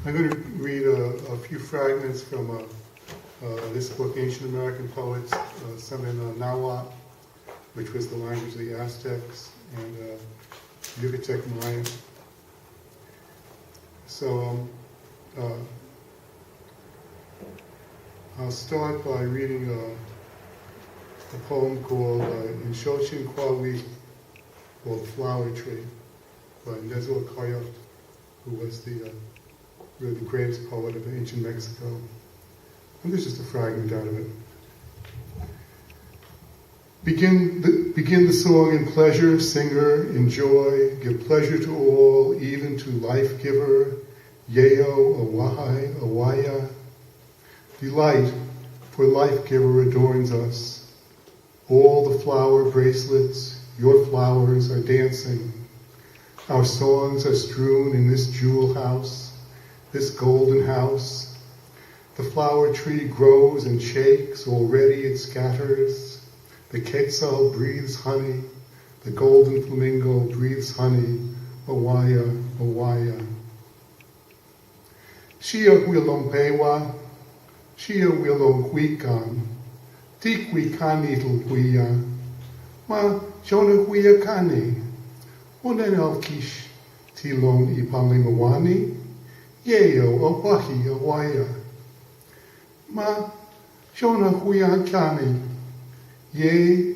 I'm going to read a few fragments from this book, Ancient American Poets, some in Nahuatl, which was the language of the Aztecs, and Yucatec Mayan. So I'll start by reading a poem called In Shochin Kwawi, called Flower Tree, by Nezor Coyote, who was really the greatest poet of ancient Mexico. And this is just a fragment out of it. Begin the song in pleasure, singer, enjoy, give pleasure to all, even to life-giver, Yeo, Awahai, Awaya. Delight, for life-giver adorns us. All the flower bracelets, your flowers are dancing. Our songs are strewn in this jewel house, this golden house. The flower tree grows and shakes, already it scatters. The quetzal breathes honey, the golden flamingo breathes honey, Awaya, Awaya. Shia wilong pewa, shia wilong huikan, tikwi kanitl huia, ma shona huia kani, unen elkish tilon ipalimawani, yeo awahi awaya. Ma shona huia kani, ye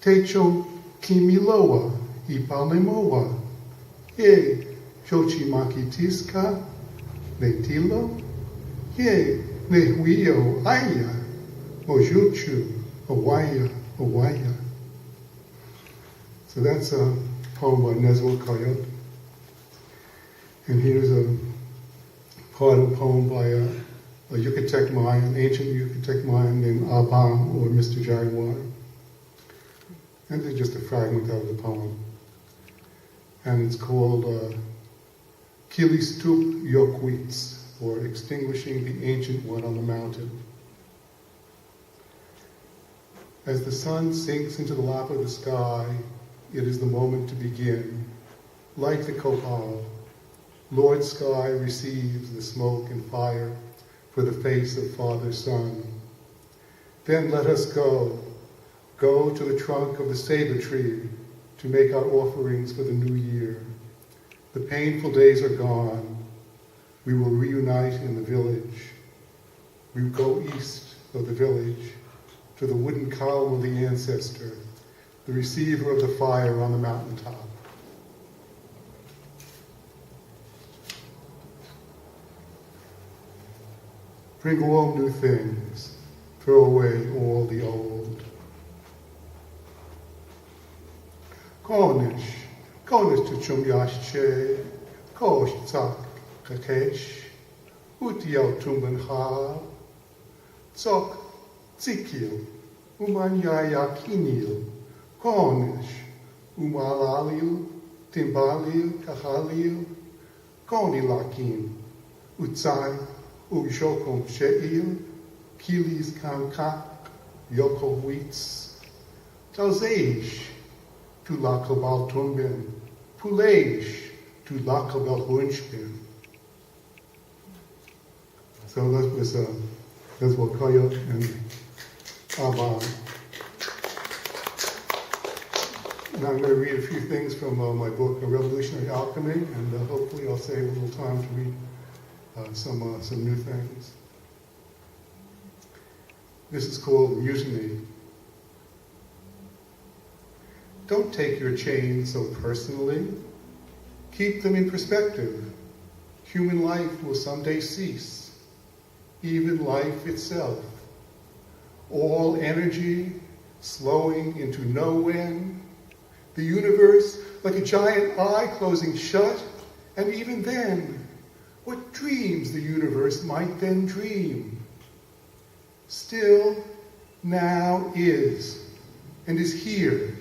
techo kimiloa ipalimoa, ye shochimakitiska, netilo, ye nehuio aya, mojuchu, awaya, awaya. So that's a poem by Nezor Coyote. And here's a part of a poem by a Yucatec Mayan, ancient Yucatec Mayan named Abam, or Mr. Jaguar. And it's just a fragment out of the poem. And it's called Kilistup Yokwitz, or Extinguishing the Ancient One on the Mountain. As the sun sinks into the lap of the sky, it is the moment to begin. Light the copal. Lord Sky receives the smoke and fire for the face of Father Sun. Then let us go to the trunk of the saber tree to make our offerings for the new year. The painful days are gone. We will reunite in the village. We go east of the village to the wooden cowl of the ancestor, the receiver of the fire on the mountaintop. Bring all new things, throw away all the old. Cornish to chumyashche, kosh tzak kakesh, utiel tumben ha, tzok tzikil, umanyaya kinil, Cornish, umalalil, timbalil, kachalil, konilakin, utzai, Ujokom she'il, kilis kamkak, yokohuitz, talzeish, tu lakabal tumbin, puleish, tu lakabal hunchbin. So that's what Coyote and Abba. Now I'm going to read a few things from my book, A Revolutionary Alchemy, and hopefully I'll save a little time to read some new things. This is called Mutiny. Don't take your chains so personally. Keep them in perspective. Human life will someday cease, even life itself. All energy slowing into no end. The universe like a giant eye closing shut, and even then, what dreams the universe might then dream. Still, now is, and is here,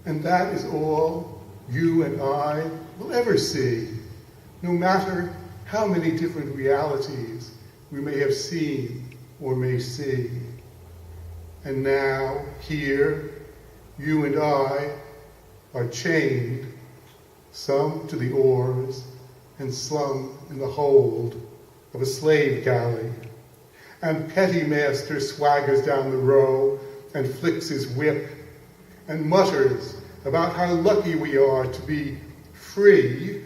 and that is all you and I will ever see, no matter how many different realities we may have seen or may see. And now, here, you and I are chained, some to the oars and slung in the hold, of a slave galley, and petty master swaggers down the row and flicks his whip and mutters about how lucky we are to be free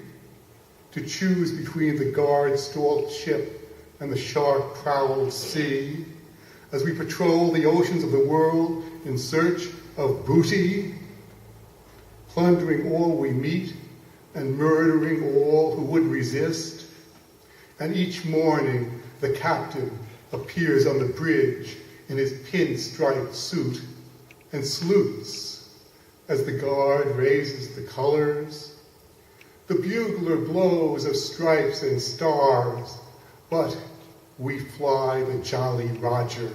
to choose between the guard-stalled ship and the shark-prowled sea as we patrol the oceans of the world in search of booty, plundering all we meet and murdering all who would resist. And each morning the captain appears on the bridge in his pinstripe suit and salutes as the guard raises the colors. The bugler blows of stripes and stars, but we fly the Jolly Roger.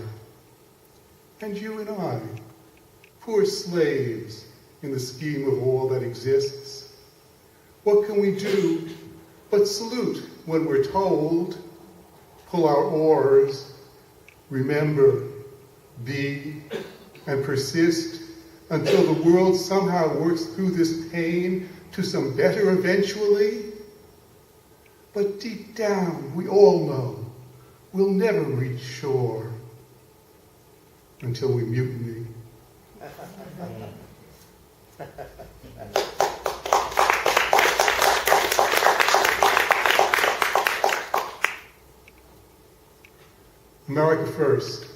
And you and I, poor slaves in the scheme of all that exists, what can we do but salute when we're told, pull our oars, remember, be, and persist until the world somehow works through this pain to some better eventually? But deep down, we all know we'll never reach shore until we mutiny. America first.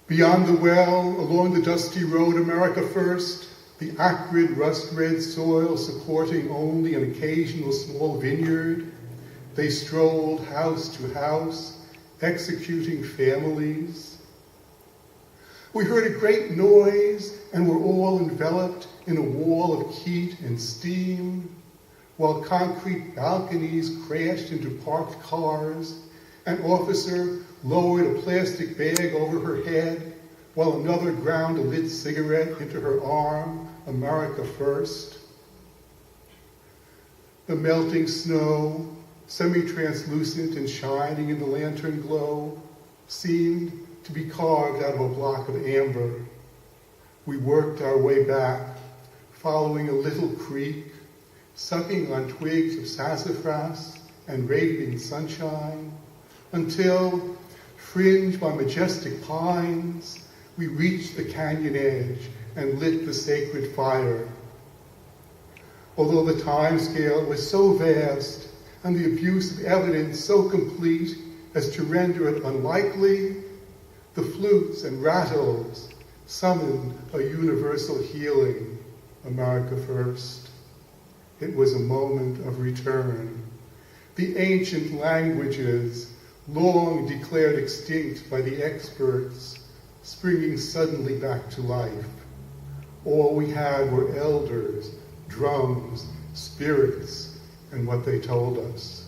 Beyond the well, along the dusty road, America first, the acrid, rust-red soil supporting only an occasional small vineyard, they strolled house to house, executing families. We heard a great noise and were all enveloped in a wall of heat and steam, while concrete balconies crashed into parked cars. An officer lowered a plastic bag over her head, while another ground a lit cigarette into her arm. America first. The melting snow, semi-translucent and shining in the lantern glow, seemed to be carved out of a block of amber. We worked our way back, following a little creek, sucking on twigs of sassafras and radiant sunshine, until, fringed by majestic pines, we reached the canyon edge and lit the sacred fire. Although the time scale was so vast and the abuse of evidence so complete as to render it unlikely, the flutes and rattles summoned a universal healing, America first. It was a moment of return. The ancient languages, long declared extinct by the experts, springing suddenly back to life. All we had were elders, drums, spirits, and what they told us.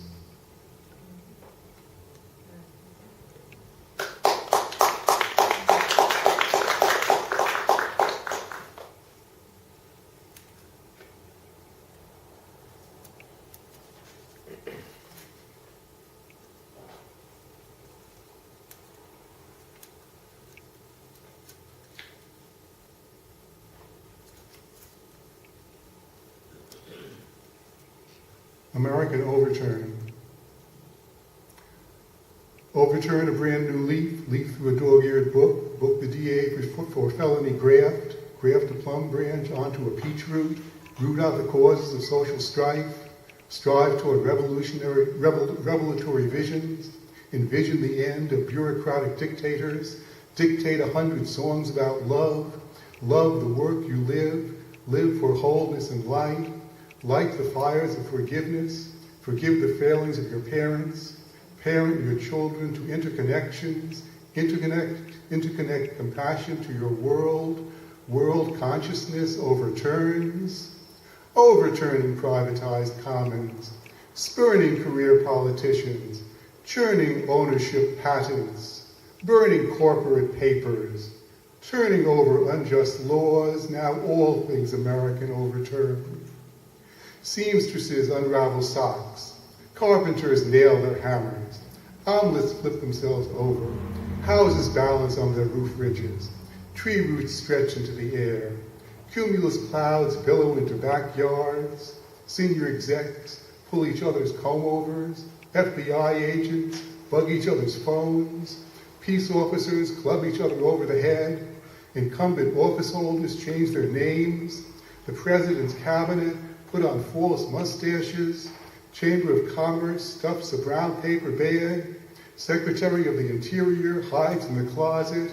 American Overturn. Overturn a brand new leaf through a dog-eared book the DA for felony graft a plum branch onto a peach root out the causes of social strife, strive toward revelatory visions, envision the end of bureaucratic dictators, dictate 100 songs about love the work you live for wholeness and light the fires of forgiveness, forgive the failings of your parents, parent your children to interconnections, interconnect compassion to your world consciousness overturning privatized commons, spurning career politicians, churning ownership patents, burning corporate papers, turning over unjust laws, now all things American overturn. Seamstresses unravel socks, carpenters nail their hammers, omelets flip themselves over, houses balance on their roof ridges, tree roots stretch into the air, cumulus clouds billow into backyards, senior execs pull each other's comb-overs, FBI agents bug each other's phones, peace officers club each other over the head, incumbent office holders change their names, the president's cabinet put on false mustaches, Chamber of Commerce stuffs a brown paper bag, Secretary of the Interior hides in the closet,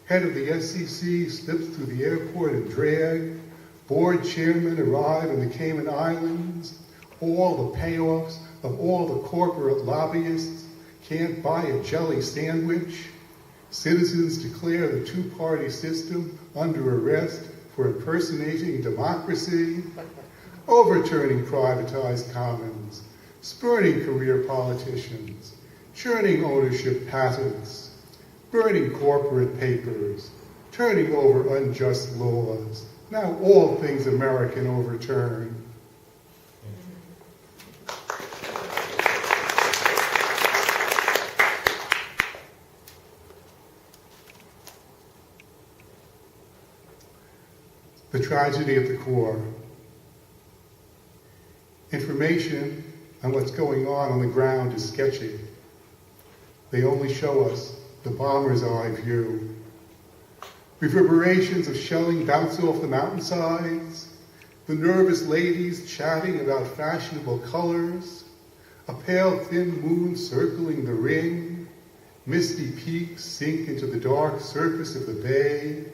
head of the SEC slips through the airport in drag, board chairmen arrive in the Cayman Islands, all the payoffs of all the corporate lobbyists can't buy a jelly sandwich, citizens declare the two-party system under arrest for impersonating democracy, overturning privatized commons, spurning career politicians, churning ownership patents, burning corporate papers, turning over unjust laws. Now all things American overturn. The tragedy at the core. Information on what's going on the ground is sketchy. They only show us the bomber's eye view. Reverberations of shelling bounce off the mountainsides, the nervous ladies chatting about fashionable colors, a pale thin moon circling the ring, misty peaks sink into the dark surface of the bay,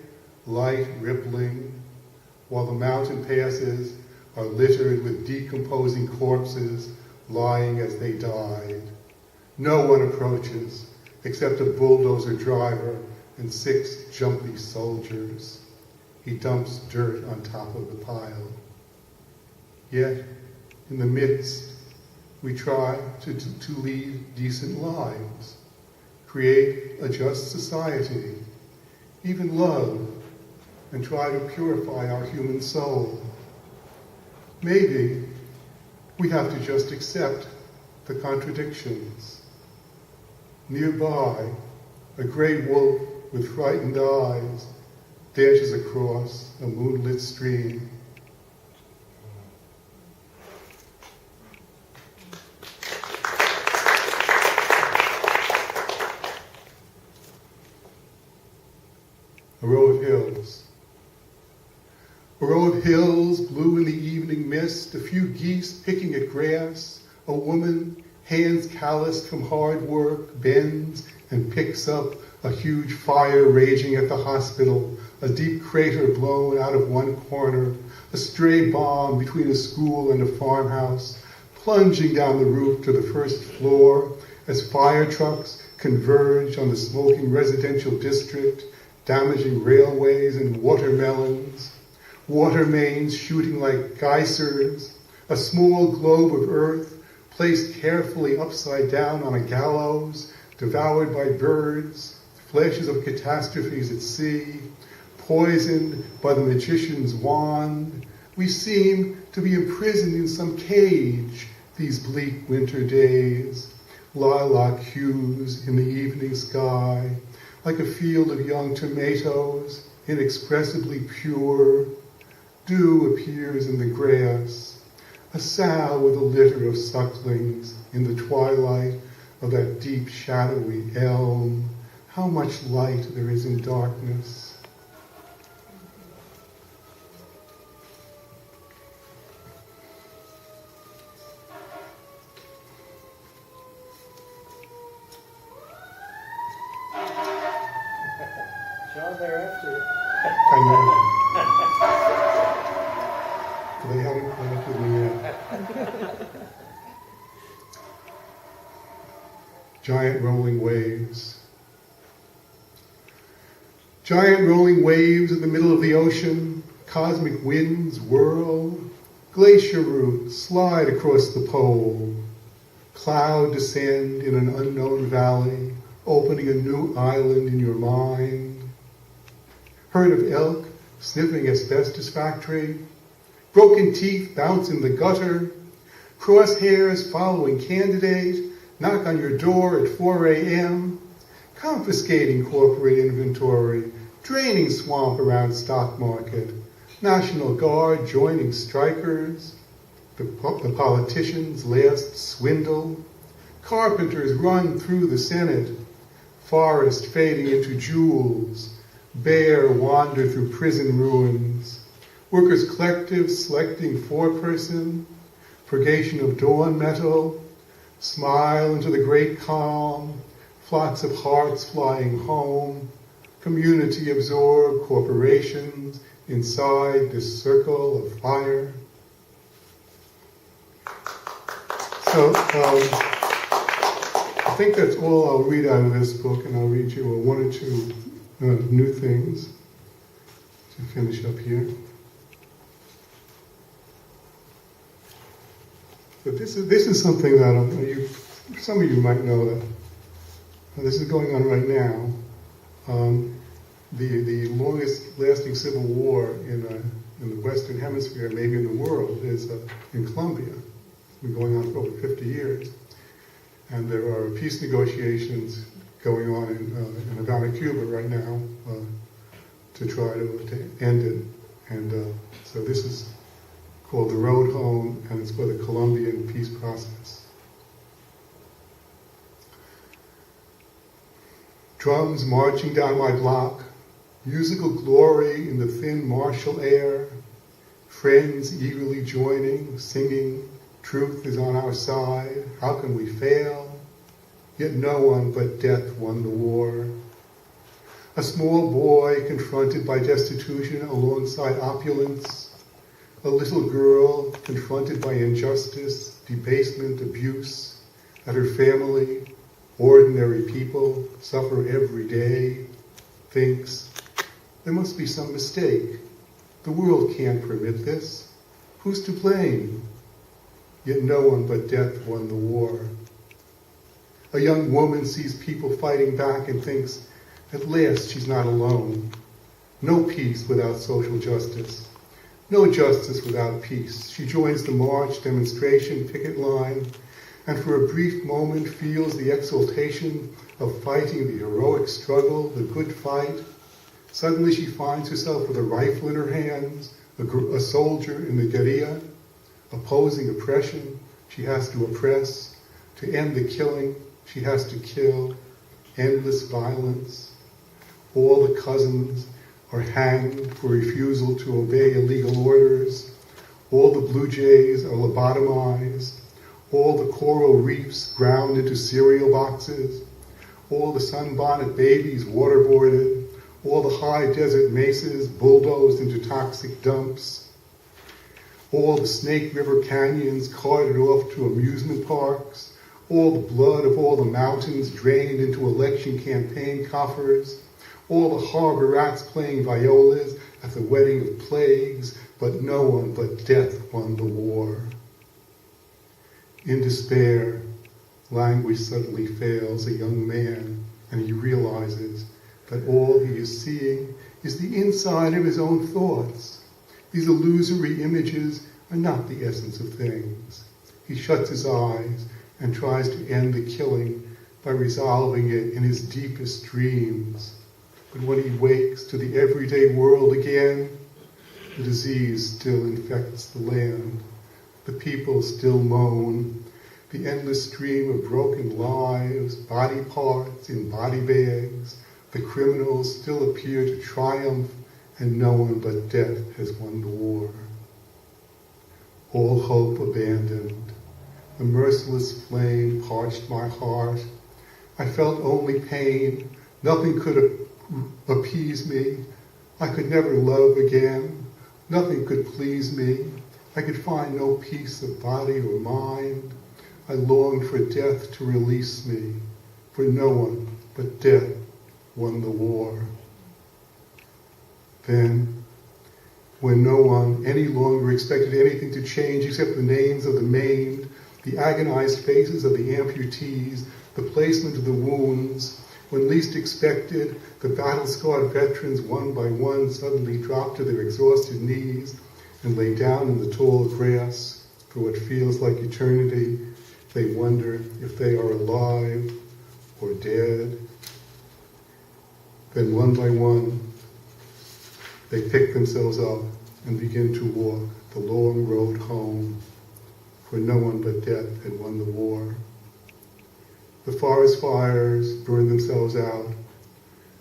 light rippling, while the mountain passes are littered with decomposing corpses lying as they died. No one approaches except a bulldozer driver and 6 jumpy soldiers. He dumps dirt on top of the pile. Yet, in the midst, we try to lead decent lives, create a just society, even love, and try to purify our human soul. Maybe we have to just accept the contradictions. Nearby, a gray wolf with frightened eyes dashes across a moonlit stream. A row of hills. A row of hills, blue in the evening mist, a few geese picking at grass, a woman, hands calloused from hard work, bends and picks up a huge fire raging at the hospital, a deep crater blown out of one corner, a stray bomb between a school and a farmhouse, plunging down the roof to the first floor as fire trucks converge on the smoking residential district, damaging railways and watermelons, water mains shooting like geysers, a small globe of earth placed carefully upside down on a gallows, devoured by birds, flashes of catastrophes at sea, poisoned by the magician's wand. We seem to be imprisoned in some cage these bleak winter days, lilac hues in the evening sky, like a field of young tomatoes, inexpressibly pure. Dew appears in the grass, a sow with a litter of sucklings in the twilight of that deep shadowy elm. How much light there is in darkness. John, they're after you. I know. They haven't planted me yet. Giant rolling waves. Giant rolling waves in the middle of the ocean, cosmic winds whirl, glacier roots slide across the pole, cloud descend in an unknown valley, opening a new island in your mind. Herd of elk sniffing asbestos factory, broken teeth bounce in the gutter, crosshairs following candidate, knock on your door at 4 a.m., confiscating corporate inventory, draining swamp around stock market, National Guard joining strikers, The politicians' last swindle. Carpenters run through the Senate. Forest fading into jewels. Bear wander through prison ruins. Workers' collective selecting foreperson. Purgation of dawn metal. Smile into the great calm. Flocks of hearts flying home. Community absorbed corporations inside this circle of fire. So I think that's all I'll read out of this book, and I'll read you one or two new things to finish up here. But this is something that some of you might know that this is going on right now. The longest lasting civil war in the Western Hemisphere, maybe in the world, is in Colombia. It's been going on for over 50 years. And there are peace negotiations going on in Havana, Cuba right now to try to end it. And so this is called The Road Home, and it's for the Colombian peace process. Drums marching down my block, musical glory in the thin martial air, friends eagerly joining, singing, truth is on our side, how can we fail? Yet no one but death won the war. A small boy confronted by destitution alongside opulence, a little girl confronted by injustice, debasement, abuse, that her family, ordinary people, suffer every day, thinks, there must be some mistake. The world can't permit this. Who's to blame? Yet no one but death won the war. A young woman sees people fighting back and thinks, at last she's not alone. No peace without social justice. No justice without peace. She joins the march, demonstration, picket line, and for a brief moment feels the exultation of fighting the heroic struggle, the good fight. Suddenly she finds herself with a rifle in her hands, a soldier in the guerrilla, opposing oppression. She has to oppress. To end the killing, she has to kill. Endless violence. All the cousins are hanged for refusal to obey illegal orders. All the blue jays are lobotomized. All the coral reefs ground into cereal boxes. All the sunbonnet babies waterboarded. All the high desert mesas bulldozed into toxic dumps. All the Snake River canyons carted off to amusement parks. All the blood of all the mountains drained into election campaign coffers. All the harbor rats playing violas at the wedding of plagues, but no one but death won the war. In despair, language suddenly fails a young man, and he realizes that all he is seeing is the inside of his own thoughts. These illusory images are not the essence of things. He shuts his eyes and tries to end the killing by resolving it in his deepest dreams. But when he wakes to the everyday world again, the disease still infects the land. The people still moan. The endless stream of broken lives, body parts in body bags. The criminals still appear to triumph, and no one but death has won the war. All hope abandoned. The merciless flame parched my heart. I felt only pain. Nothing could appease me. I could never love again. Nothing could please me. I could find no peace of body or mind. I longed for death to release me, for no one but death won the war. Then, when no one any longer expected anything to change except the names of the maimed, the agonized faces of the amputees, the placement of the wounds, when least expected, the battle-scarred veterans one by one suddenly dropped to their exhausted knees and lay down in the tall grass for what feels like eternity. They wonder if they are alive or dead. Then one by one, they pick themselves up and begin to walk the long road home. for no one but death had won the war. The forest fires burn themselves out.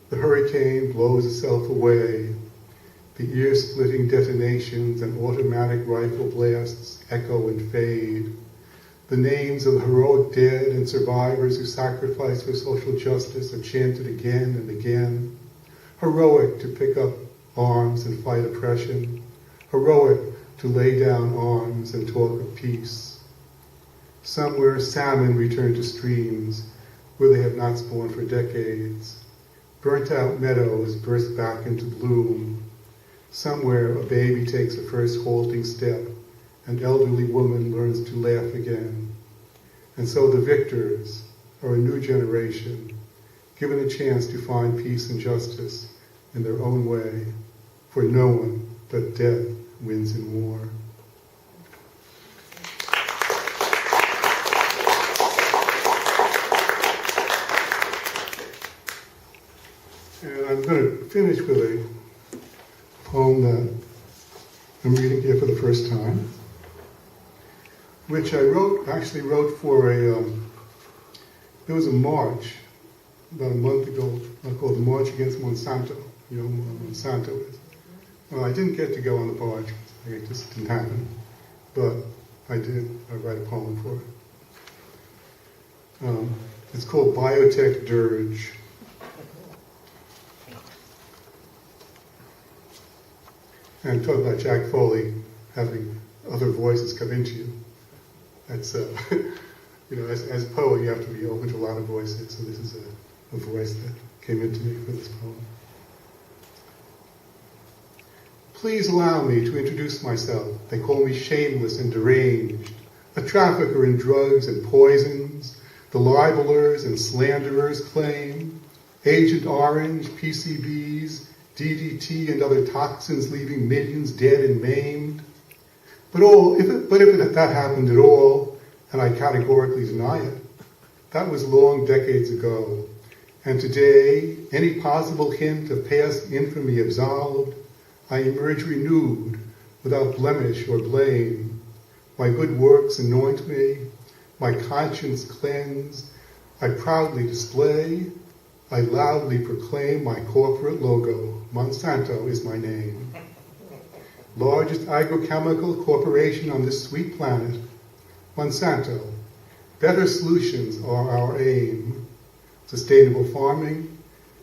The hurricane blows itself away. The ear-splitting detonations and automatic rifle blasts echo and fade. The names of the heroic dead and survivors who sacrificed for social justice are chanted again and again. Heroic to pick up arms and fight oppression. Heroic to lay down arms and talk of peace. Somewhere salmon return to streams where they have not spawned for decades. Burnt-out meadows burst back into bloom. Somewhere a baby takes a first halting step. An elderly woman learns to laugh again. And so the victors are a new generation, given a chance to find peace and justice in their own way, for no one but death wins in war. And I'm going to finish with a poem that I'm reading here for the first time, which I actually wrote for there was a march about a month ago called the March Against Monsanto. You know what Monsanto is. Well, I didn't get to go on the barge. It just didn't happen. But I did. I write a poem for it. It's called Biotech Dirge. And talk about Jack Foley having other voices come into you. That's, as a poet, you have to be open to a lot of voices. So this is a voice that came into me for this poem. Please allow me to introduce myself. They call me shameless and deranged, a trafficker in drugs and poisons, the libelers and slanderers claim, Agent Orange, PCBs, DDT and other toxins leaving millions dead and maimed. But if that happened at all, and I categorically deny it, that was long decades ago. And today, any possible hint of past infamy absolved, I emerge renewed, without blemish or blame. My good works anoint me, my conscience cleansed, I proudly display, I loudly proclaim my corporate logo. Monsanto is my name. Largest agrochemical corporation on this sweet planet. Monsanto. Better solutions are our aim. Sustainable farming,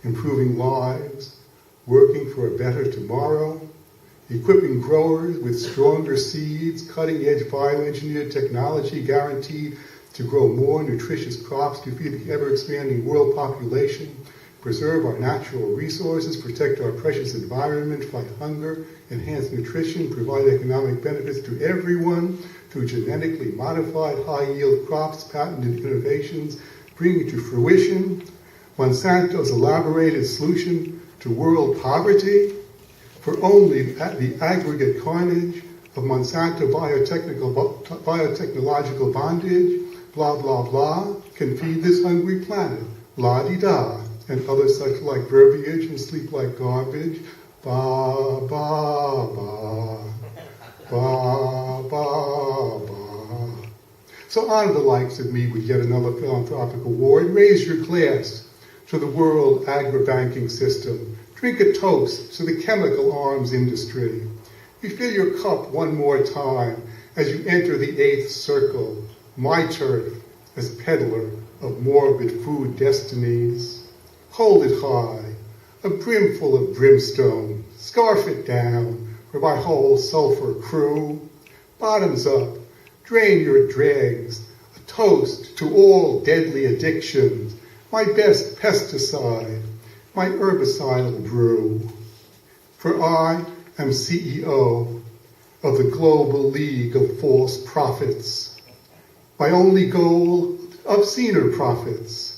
improving lives, working for a better tomorrow, equipping growers with stronger seeds, cutting-edge bioengineered technology guaranteed to grow more nutritious crops to feed the ever-expanding world population, preserve our natural resources, protect our precious environment, fight hunger, enhance nutrition, provide economic benefits to everyone through genetically modified high-yield crops, patented innovations, bringing to fruition Monsanto's elaborated solution to world poverty, for only the aggregate carnage of Monsanto biotechnological bondage, blah, blah, blah, can feed this hungry planet, la-di-da, and other such like verbiage and sleep like garbage, ba, ba, ba, ba, ba, ba. So honor the likes of me with yet another philanthropic award. Raise your glass to the world agri-banking system. Drink a toast to the chemical arms industry. Refill your cup one more time as you enter the 8th circle, my turf as peddler of morbid food destinies. Hold it high, a brimful of brimstone, scarf it down for my whole sulfur crew. Bottoms up, drain your dregs, a toast to all deadly addictions, my best pesticide, my herbicidal brew. For I am CEO of the Global League of False Prophets. My only goal, obscener profits.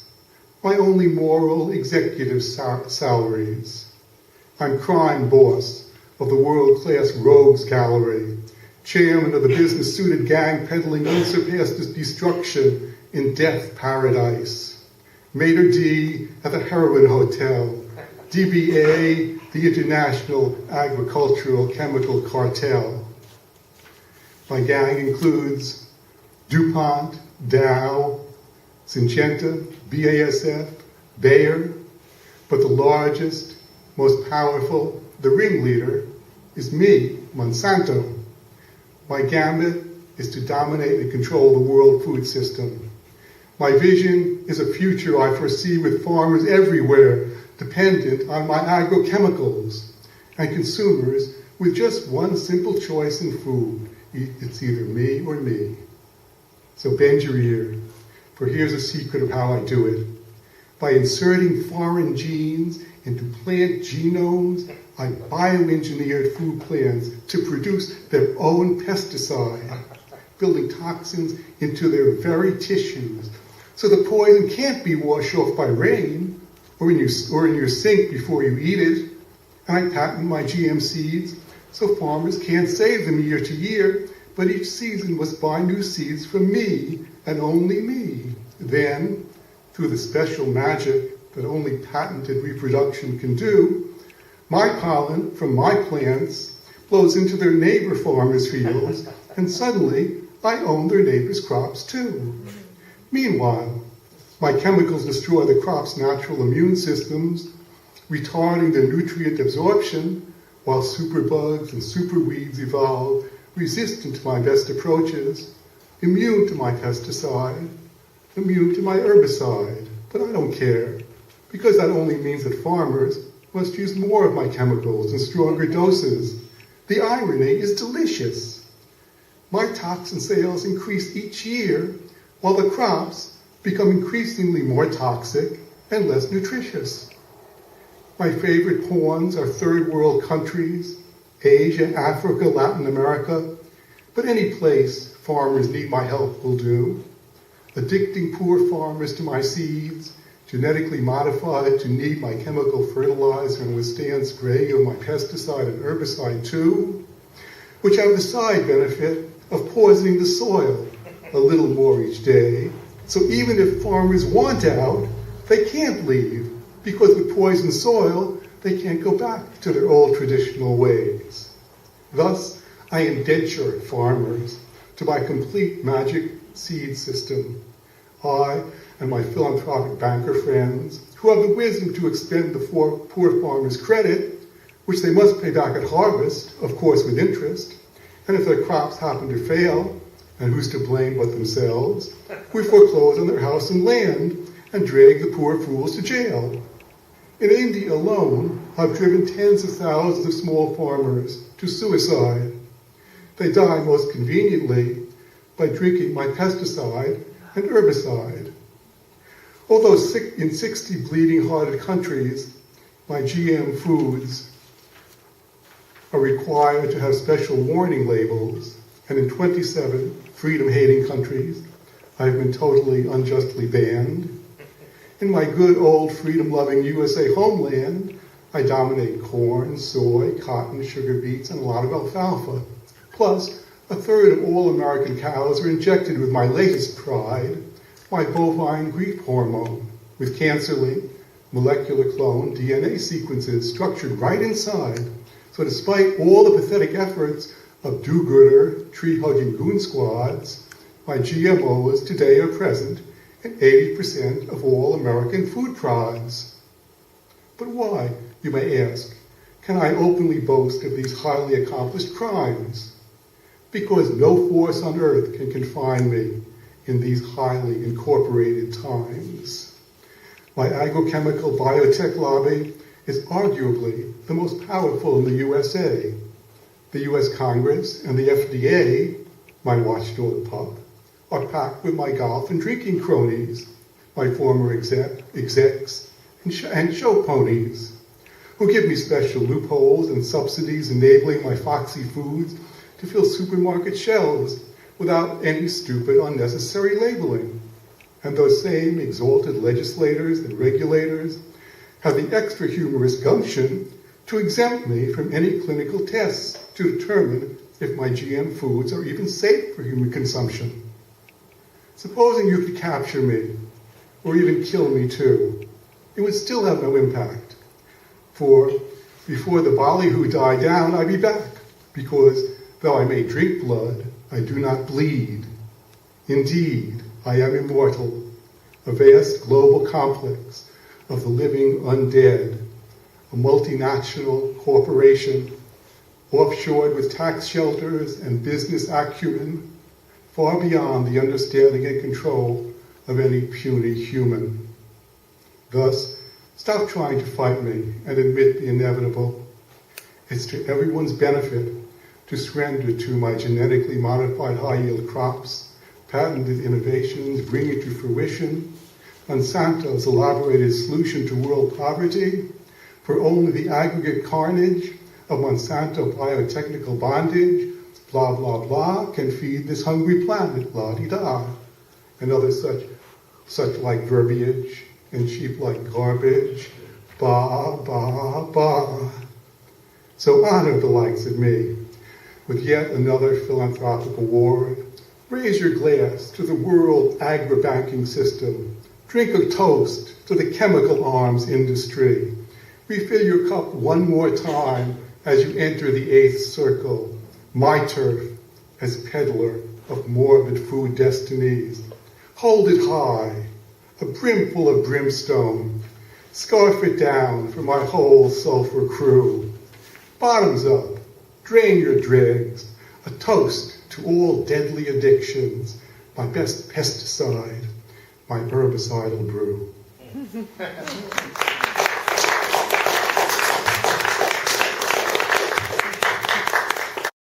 My only moral, executive salaries. I'm crime boss of the world-class rogues gallery, chairman of the business-suited gang peddling unsurpassed destruction in death paradise. Maitre D at the Heroin Hotel, DBA, the International Agricultural Chemical Cartel. My gang includes DuPont, Dow, Syngenta, BASF, Bayer, but the largest, most powerful, the ringleader, is me, Monsanto. My gambit is to dominate and control the world food system. My vision is a future I foresee with farmers everywhere dependent on my agrochemicals and consumers with just one simple choice in food. It's either me or me. So bend your ear, for here's a secret of how I do it. By inserting foreign genes into plant genomes, I bioengineered food plants to produce their own pesticide, building toxins into their very tissues. So the poison can't be washed off by rain or in your sink before you eat it. And I patent my GM seeds so farmers can't save them year to year, but each season must buy new seeds from me and only me. Then, through the special magic that only patented reproduction can do, my pollen from my plants blows into their neighbor farmers' fields, and suddenly I own their neighbors' crops too. Meanwhile, my chemicals destroy the crop's natural immune systems, retarding their nutrient absorption, while superbugs and superweeds evolve, resistant to my best approaches, immune to my pesticide, immune to my herbicide. But I don't care, because that only means that farmers must use more of my chemicals in stronger doses. The irony is delicious. My toxin sales increase each year, while the crops become increasingly more toxic and less nutritious. My favorite pawns are third world countries, Asia, Africa, Latin America, but any place farmers need my help will do. Addicting poor farmers to my seeds, genetically modified to need my chemical fertilizer and withstand spraying of my pesticide and herbicide too, which have the side benefit of poisoning the soil a little more each day. So even if farmers want out, they can't leave, because with poisoned soil, they can't go back to their old traditional ways. Thus, I indenture farmers to my complete magic seed system. I and my philanthropic banker friends, who have the wisdom to expend the poor farmers' credit, which they must pay back at harvest, of course with interest, and if their crops happen to fail, and who's to blame but themselves, we foreclose on their house and land and drag the poor fools to jail. In India alone, I've driven tens of thousands of small farmers to suicide. They die most conveniently by drinking my pesticide and herbicide. Although in 60 bleeding-hearted countries, my GM foods are required to have special warning labels, and in 27 freedom-hating countries, I've been totally unjustly banned. In my good old freedom-loving USA homeland, I dominate corn, soy, cotton, sugar beets, and a lot of alfalfa. Plus, a third of all American cows are injected with my latest pride, my bovine grief hormone, with cancer-linked, molecular clone DNA sequences structured right inside. So despite all the pathetic efforts of do-gooder, tree-hugging goon squads, my GMOs today are present in 80% of all American food products. But why, you may ask, can I openly boast of these highly accomplished crimes? Because no force on earth can confine me in these highly incorporated times. My agrochemical biotech lobby is arguably the most powerful in the USA. The US Congress and the FDA, my watchdog pup, are packed with my golf and drinking cronies, my former execs and show ponies, who give me special loopholes and subsidies enabling my foxy foods to fill supermarket shelves without any stupid, unnecessary labeling. And those same exalted legislators and regulators have the extra humorous gumption to exempt me from any clinical tests to determine if my GM foods are even safe for human consumption. Supposing you could capture me, or even kill me too, it would still have no impact. For before the ballyhoo die down, I'd be back, because though I may drink blood, I do not bleed. Indeed, I am immortal, a vast global complex of the living undead, a multinational corporation offshored with tax shelters and business acumen far beyond the understanding and control of any puny human. Thus, stop trying to fight me and admit the inevitable. It's to everyone's benefit to surrender to my genetically modified high-yield crops, patented innovations bringing to fruition Monsanto's elaborated solution to world poverty, for only the aggregate carnage of Monsanto biotechnical bondage, blah, blah, blah, can feed this hungry planet, la-di-da, and other such like verbiage and sheep-like garbage, ba, ba, ba. So honor the likes of me with yet another philanthropic award. Raise your glass to the world agri-banking system. Drink a toast to the chemical arms industry. Refill your cup one more time as you enter the 8th circle, my turf as peddler of morbid food destinies. Hold it high, a brimful of brimstone. Scarf it down for my whole sulfur crew. Bottoms up, drain your dregs, a toast to all deadly addictions, my best pesticide, my herbicidal brew.